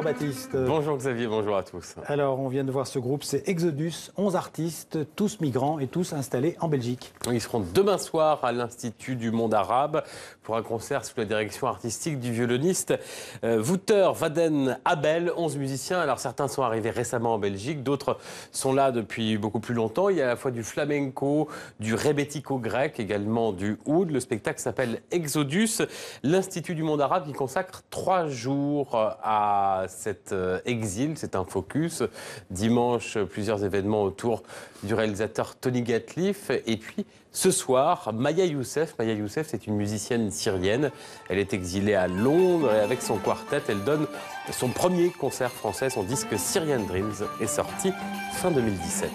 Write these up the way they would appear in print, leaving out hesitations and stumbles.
Jean-Baptiste. Bonjour Xavier, bonjour à tous. Alors, on vient de voir ce groupe, c'est Exodus, 11 artistes, tous migrants et tous installés en Belgique. Ils seront demain soir à l'Institut du monde arabe pour un concert sous la direction artistique du violoniste Wouter Waden Abel. 11 musiciens, alors certains sont arrivés récemment en Belgique, d'autres sont là depuis beaucoup plus longtemps. Il y a à la fois du flamenco, du rebetiko grec, également du oud. Le spectacle s'appelle Exodus. L'Institut du monde arabe qui consacre 3 jours à cet exil, c'est un focus. Dimanche, plusieurs événements autour du réalisateur Tony Gatliff. Et puis, ce soir, Maya Youssef. Maya Youssef, c'est une musicienne syrienne. Elle est exilée à Londres et avec son quartet, elle donne son premier concert français. Son disque Syrian Dreams est sorti fin 2017.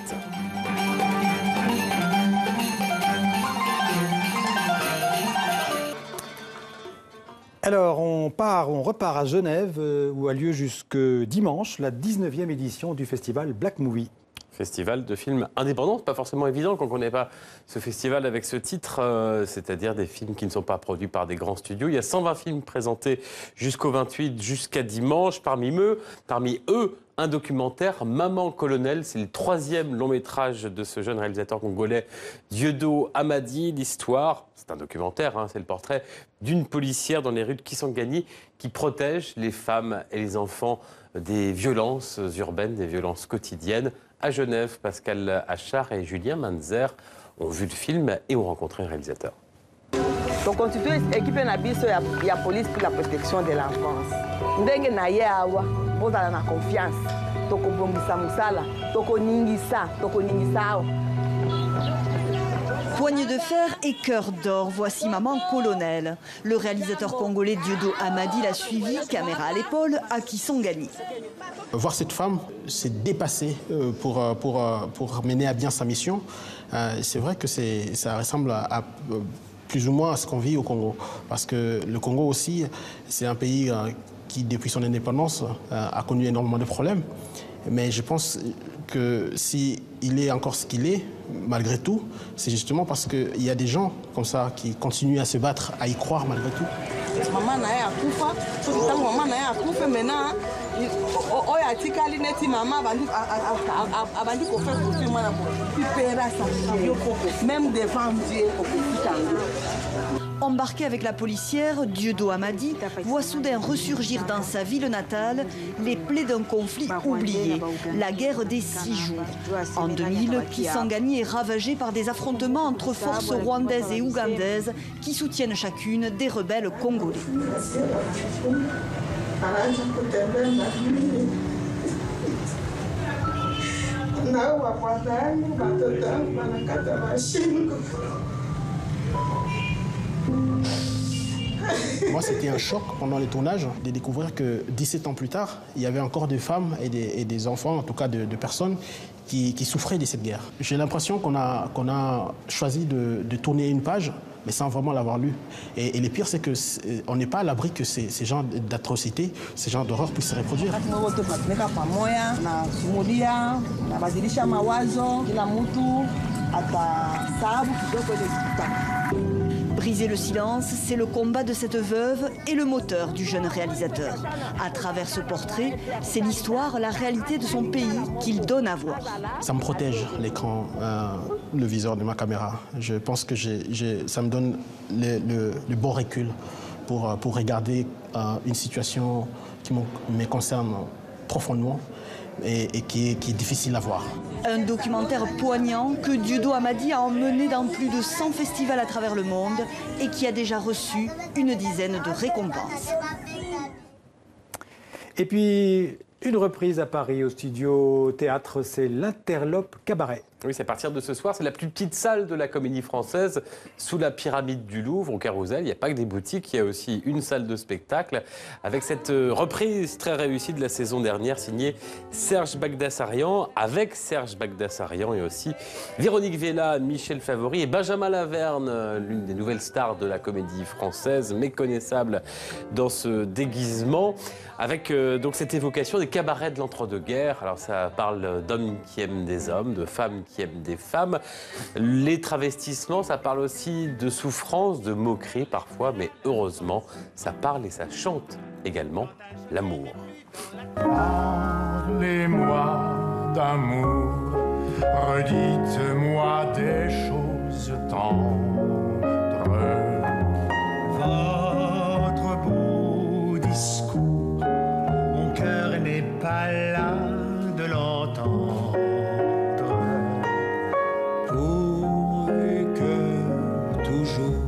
Alors, on repart à Genève, où a lieu jusque dimanche la 19e édition du festival Black Movie. Festival de films indépendants, c'est pas forcément évident quand on ne connaît pas ce festival avec ce titre, c'est-à-dire des films qui ne sont pas produits par des grands studios. Il y a 120 films présentés jusqu'au 28, jusqu'à dimanche. Parmi eux, un documentaire, Maman Colonel, c'est le 3e long métrage de ce jeune réalisateur congolais, Dieudo Amadi. L'histoire, c'est un documentaire, c'est le portrait d'une policière dans les rues de Kisangani qui protège les femmes et les enfants des violences urbaines, des violences quotidiennes. À Genève, Pascal Achard et Julien Manzer ont vu le film et ont rencontré le réalisateur. Donc, on constitue l'équipe de la police pour la protection de l'enfance. Ndenge na ye awa, on a la confiance. Toko bombisa musala, toko ningisa. Poigne de fer et cœur d'or, voici Maman Colonel. Le réalisateur congolais Dieudo Amadi l'a suivi, caméra à l'épaule, à Kisangani. Voir cette femme s'est dépassée pour mener à bien sa mission, c'est vrai que ça ressemble à plus ou moins à ce qu'on vit au Congo. Parce que le Congo aussi, c'est un pays qui, depuis son indépendance, a connu énormément de problèmes. Mais je pense que s'il est encore ce qu'il est, malgré tout, c'est justement parce qu'il y a des gens comme ça qui continuent à se battre, à y croire malgré tout. Maman n'a pas maman n'a pas maintenant. Même devant Dieu, Embarqué avec la policière, Dieudo Amadi voit soudain ressurgir dans sa ville natale les plaies d'un conflit oublié, la guerre des 6 jours. En 2000, Kisangani est ravagée par des affrontements entre forces rwandaises et ougandaises qui soutiennent chacune des rebelles congolais. Moi, c'était un choc pendant les tournages de découvrir que 17 ans plus tard, il y avait encore des femmes et des enfants, en tout cas de personnes, qui souffraient de cette guerre. J'ai l'impression qu'on a choisi de tourner une page, mais sans vraiment l'avoir lu. Et le pire, c'est qu'on n'est pas à l'abri que ces genres d'atrocités, ces genres d'horreurs puissent se reproduire. Briser le silence, c'est le combat de cette veuve et le moteur du jeune réalisateur. À travers ce portrait, c'est l'histoire, la réalité de son pays qu'il donne à voir. Ça me protège, l'écran, le viseur de ma caméra. Je pense que ça me donne le bon recul pour regarder une situation qui me concerne profondément et qui est difficile à voir. Un documentaire poignant que Dieudo Amadi a emmené dans plus de 100 festivals à travers le monde et qui a déjà reçu une dizaine de récompenses. Et puis, une reprise à Paris au studio théâtre, c'est l'Interlope Cabaret. Oui, c'est à partir de ce soir. C'est la plus petite salle de la Comédie Française, sous la pyramide du Louvre, au Carrousel. Il n'y a pas que des boutiques, il y a aussi une salle de spectacle, avec cette reprise très réussie de la saison dernière, signée Serge Bagdasarian, avec Serge Bagdasarian et aussi Véronique Vella, Michel Favori et Benjamin Laverne, l'une des nouvelles stars de la Comédie Française, méconnaissable dans ce déguisement, avec donc cette évocation des cabarets de l'entre-deux-guerres. Alors ça parle d'hommes qui aiment des hommes, de femmes qui aiment des femmes. Les travestissements, ça parle aussi de souffrance, de moquerie parfois, mais heureusement, ça parle et ça chante également l'amour. Parlez-moi d'amour, redites-moi des choses tendres. Votre beau discours, mon cœur n'est pas là de l'entendre. Pourvu que toujours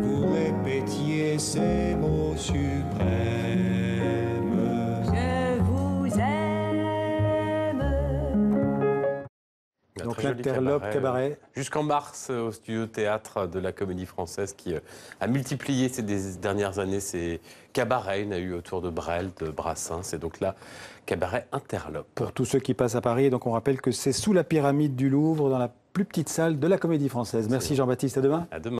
vous répétiez ces mots suprêmes. Je vous aime. Un Donc très joli l'Interlope Cabaret. Jusqu'en mars, au studio théâtre de la Comédie Française, qui a multiplié ces dernières années ses cabarets. Il y en a eu autour de Brel, de Brassens, et donc là, Cabaret Interlope. Pour tous ceux qui passent à Paris, donc on rappelle que c'est sous la pyramide du Louvre, dans la plus petite salle de la Comédie Française. Merci Jean-Baptiste, à demain. À demain.